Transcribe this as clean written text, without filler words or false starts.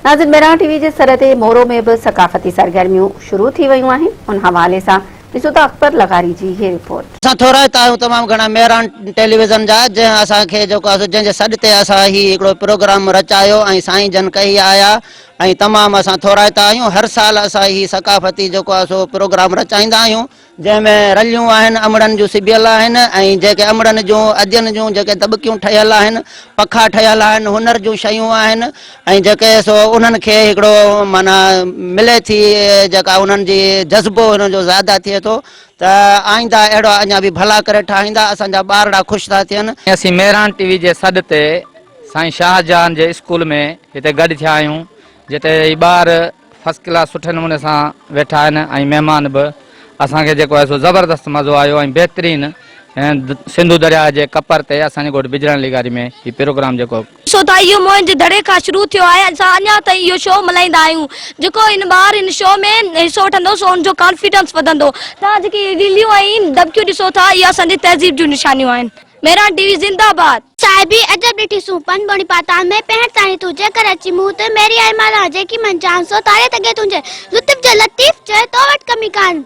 नाज़िन मेरा टीवी जे सर ते मोरो में भी सकाफ़ती सरगर्मियों शुरू थी वयूं आहिनि। उन हवाले सां ॾिसो त अख़बर लगारी जी ये रिपोर्ट। असां थोरा आहियूं तमामु घणा मेहरान टेलीविज़न जा जंहिं असांखे जेको आहे जंहिंजे सॾ ते असां ही हिकिड़ो प्रोग्राम रचायो ऐं साईं जन कई आया ऐं तमामु असां थोरा आहियूं। हर साल असां ही सकाफ़ती जेको आहे सो प्रोग्राम रचाईंदा आहियूं जंहिंमें रलियूं आहिनि, अमड़नि जूं सिबियल आहिनि ऐं जेके अमड़नि जूं अजनि जूं जेके दॿकियूं ठहियल आहिनि, पखा ठहियल आहिनि, हुनर जूं शयूं आहिनि ऐं जेके सो उन्हनि खे हिकिड़ो माना मिले थी जेका उन्हनि जी जज़्बो हुन जो ज़्यादा थिए थो त आईंदा अहिड़ो अञा बि भला करे ठाहींदा। असांजा ॿारड़ा ख़ुशि था थियनि। असीं मेहरान टीवी जे सॾ ते साईं शाहजहान जे स्कूल में हिते गॾु थिया आहियूं जिते ॿार फर्स्ट क्लास सुठे नमूने सां वेठा आहिनि ऐं महिमान बि। असांखे जेको आहे सो ज़बरदस्त मज़ो आयो ऐं बहितरीन सिंधु दरिया जे कपर ते असांजे घोट बिजरण लिगारी में ही प्रोग्राम जेको सो त इहो मुंहिंजे दड़े खां शुरू थियो आहे। असां अञा ताईं इहो शो मल्हाईंदा आहियूं। जेको इन ॿार इन शो में हिसो वठंदो सो उनजो कॉन्फिडेंस वधंदो। तव्हां जेकी रीलियूं ऐं दॿकियूं ॾिसो था इहा असांजी तहज़ीब जूं निशानियूं आहिनि। मेहरान टीवी जिंदाबाद। साहिबी अजब ॾिठी सूं पन बणी पाताल में पहर ताणी तू जेकर अची मुंह ते मेरी आई माला जेकी मन चांस सो तारे तगे तुंहिंजे लुत्फ जे लतीफ चए तो वट कमी कान।